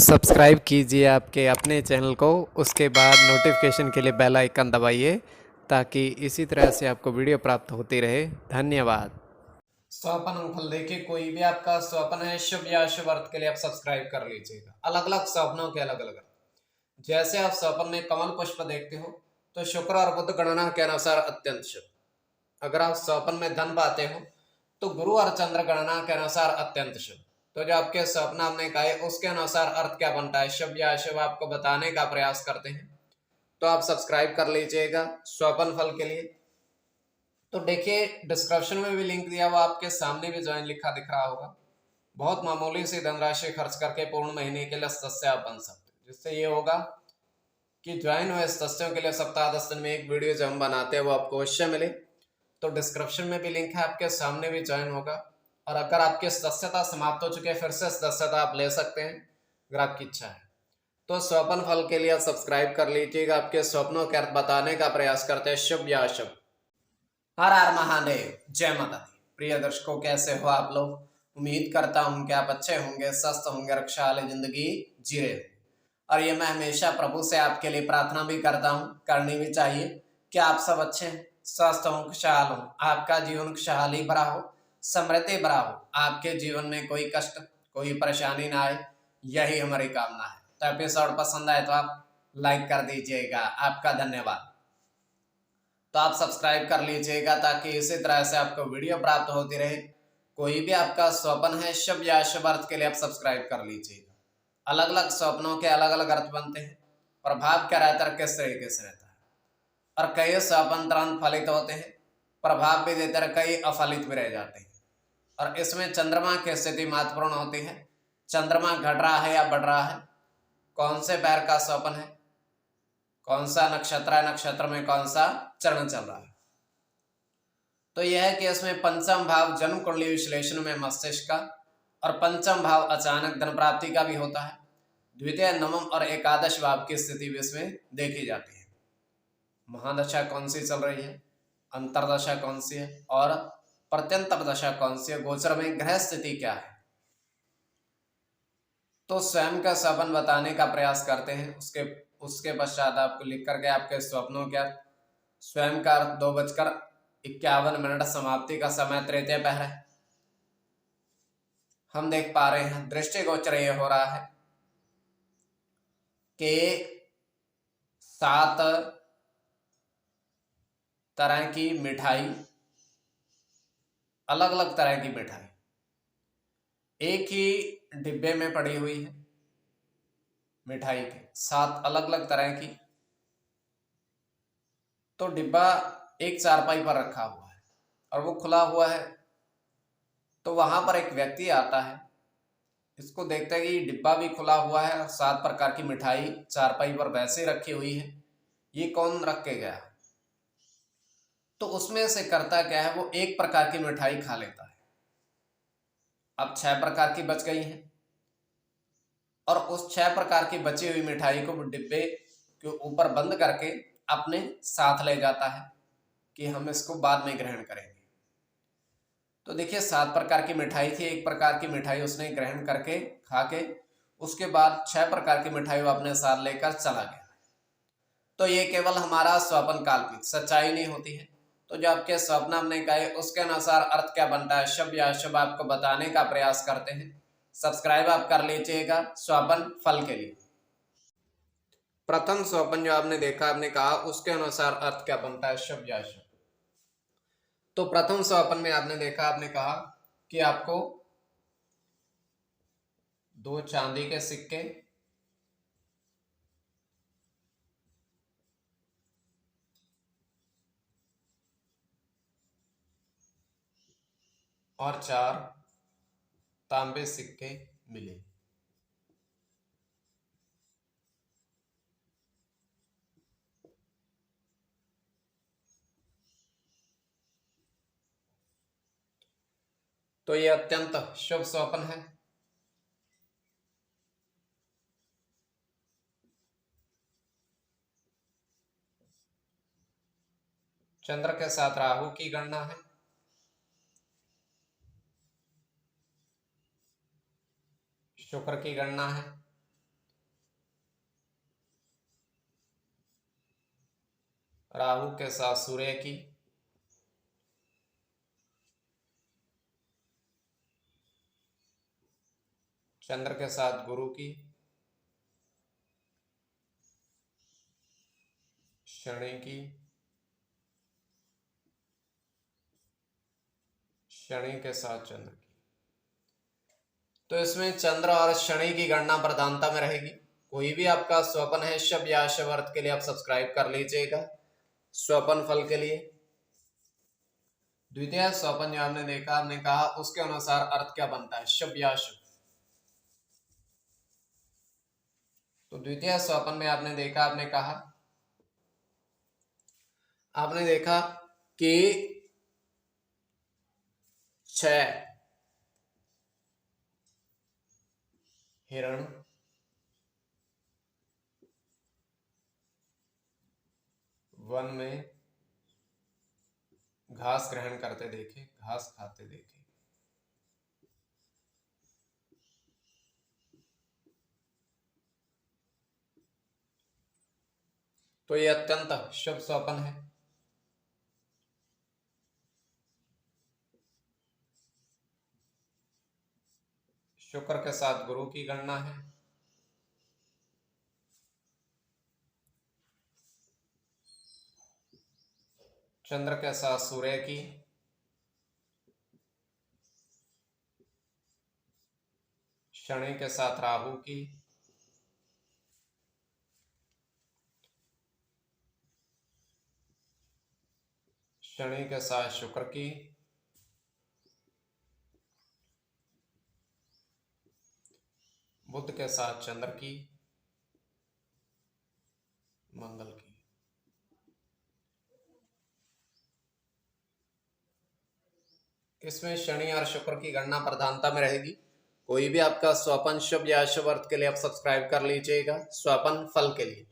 Subscribe कीजिए आपके अपने चैनल को, उसके बाद नोटिफिकेशन के लिए बेल आइकन दबाइए ताकि इसी तरह से आपको वीडियो प्राप्त होती रहे। धन्यवाद। स्वपन अंगफल देखिए, कोई भी आपका स्वप्न है शुभ या अशुभ अर्थ के लिए आप सब्सक्राइब कर लीजिएगा। अलग अलग स्वप्नों के अलग अलग अर्थ। जैसे आप स्वप्न में कमल पुष्प देखते हो तो शुक्र और बुध गणना के अनुसार अत्यंत शुभ। अगर आप स्वप्न में धन पाते हो तो गुरु और चंद्र गणना के अनुसार अत्यंत शुभ। तो जो आपके स्वप्न आपने कहा उसके अनुसार अर्थ क्या बनता है, शुभ या अशुभ, आपको बताने का प्रयास करते हैं। तो आप सब्सक्राइब कर लीजिएगा स्वपन फल के लिए। तो देखिए, डिस्क्रिप्शन में भी लिंक दिया हुआ, आपके सामने भी ज्वाइन लिखा दिख रहा होगा। बहुत मामूली सी धनराशि खर्च करके पूर्ण महीने के लिए सदस्य आप बन सकते हैं, जिससे ये होगा कि ज्वाइन हुए सदस्यों के लिए सप्ताह 10 दिन में एक वीडियो जो हम बनाते हैं वो आपको अवश्य मिले। तो डिस्क्रिप्शन में भी लिंक है, आपके सामने भी ज्वाइन होगा। और अगर आपकी सदस्यता समाप्त हो चुकी है फिर से सदस्यता आप ले सकते हैं अगर आपकी इच्छा है। तो स्वप्न फल के लिए आप सब्सक्राइब कर लीजिएगा। आपके स्वप्नों के अर्थ बताने का प्रयास करते हैं, शुभ या अशुभ। हर हर महादेव, जय माता दी। प्रिय दर्शकों, कैसे हो आप लोग? उम्मीद करता हूं कि आप अच्छे होंगे, स्वस्थ होंगे, रक्षा वाली जिंदगी जी रहे होंगे। और ये मैं हमेशा प्रभु से आपके लिए प्रार्थना भी करता हूँ, करनी भी चाहिए कि आप सब अच्छे हैं, स्वस्थ हो, खुशहाल हो, आपका जीवन खुशहाली भरा हो, समृद्धि भरा हो, आपके जीवन में कोई कष्ट कोई परेशानी ना आए, यही हमारी कामना है। तो एपिसोड पसंद आए तो आप लाइक कर दीजिएगा, आपका धन्यवाद। तो आप सब्सक्राइब कर लीजिएगा ताकि इसी तरह से आपको वीडियो प्राप्त होती रहे। कोई भी आपका स्वप्न है शुभ या अशुभ अर्थ के लिए आप सब्सक्राइब कर लीजिएगा। अलग अलग स्वप्नों के अलग अलग अर्थ बनते हैं, प्रभाव क्या रहता है, किस तरीके से रहता है। और कई स्वप्न तुरंत फलित होते हैं, प्रभाव भी देते हैं, कई अफलित भी रह जाते हैं। और इसमें चंद्रमा की स्थिति महत्वपूर्ण होती है। चंद्रमा घट रहा है या बढ़ रहा है, कौन से पैर का स्वप्न है, कौन सा नक्षत्र है, नक्षत्र में कौन सा चरण चल रहा है। तो यह है कि इसमें पंचम भाव जन्म कुंडली विश्लेषण में मस्तिष्क का, और पंचम भाव अचानक धन प्राप्ति का भी होता है। द्वितीय, नवम और एकादश भाव की स्थिति भी इसमें देखी जाती है। महादशा कौन सी चल रही है, अंतरदशा कौन सी है, और प्रत्यंतर दशा कौन सी है, गोचर में ग्रह स्थिति क्या है। तो स्वयं का स्वप्न बताने का प्रयास करते हैं। उसके पश्चात आपको लिख करके आपके स्वप्नों क्या, स्वयं का 2:51 समाप्ति का समय तृतीय पहर है। हम देख पा रहे हैं दृष्टिगोचर ये हो रहा है कि 7 तरह की मिठाई, अलग अलग तरह की मिठाई एक ही डिब्बे में पड़ी हुई है। मिठाई के 7 अलग अलग तरह की। तो डिब्बा एक चारपाई पर रखा हुआ है और वो खुला हुआ है। तो वहां पर एक व्यक्ति आता है, इसको देखता है कि डिब्बा भी खुला हुआ है और 7 प्रकार की मिठाई चारपाई पर वैसे रखी हुई है, ये कौन रख के गया। तो उसमें से करता क्या है, वो एक प्रकार की मिठाई खा लेता है। अब 6 प्रकार की बच गई हैं और उस 6 प्रकार की बची हुई मिठाई को वो डिब्बे के ऊपर बंद करके अपने साथ ले जाता है कि हम इसको बाद में ग्रहण करेंगे। तो देखिए, 7 प्रकार की मिठाई थी, एक प्रकार की मिठाई उसने ग्रहण करके खा के, उसके बाद 6 प्रकार की मिठाई वो अपने साथ लेकर चला गया। तो ये केवल हमारा स्वप्न, काल्पनिक, सच्चाई नहीं होती है। तो जो आपके स्वप्न हमने कहे उसके अनुसार अर्थ क्या बनता है, शुभ या अशुभ, आपको बताने का प्रयास करते हैं। सब्सक्राइब आप कर लीजिएगा स्वप्न फल के लिए। प्रथम स्वप्न जो आपने देखा, आपने कहा उसके अनुसार अर्थ क्या बनता है, शुभ या अशुभ। तो प्रथम स्वप्न में आपने देखा, आपने कहा कि आपको 2 चांदी के सिक्के और 4 तांबे सिक्के मिले। तो ये अत्यंत शुभ स्वप्न है। चंद्र के साथ राहु की गणना है। शुक्र की गणना है। राहु के साथ सूर्य की, चंद्र के साथ गुरु की, शनि की, शनि के साथ चंद्र की। तो इसमें चंद्र और शनि की गणना प्रधानता में रहेगी। कोई भी आपका स्वपन है शब या शब अर्थ के लिए आप सब्सक्राइब कर लीजिएगा। स्वपन फल के लिए द्वितीय स्वपन जो आपने देखा, आपने कहा उसके अनुसार अर्थ क्या बनता है, शब या शुभ। तो द्वितीय स्वपन में आपने देखा, आपने देखा कि 6 हिरण, वन में घास ग्रहण करते देखे, घास खाते देखे। तो ये अत्यंत शुभ स्वपन है। शुक्र के साथ गुरु की गणना है, चंद्र के साथ सूर्य की, शनि के साथ राहु की, शनि के साथ शुक्र की, बुध के साथ चंद्र की, मंगल की। इसमें शनि और शुक्र की गणना प्रधानता में रहेगी। कोई भी आपका स्वपन शुभ या अशुभ अर्थ के लिए आप सब्सक्राइब कर लीजिएगा, स्वपन फल के लिए।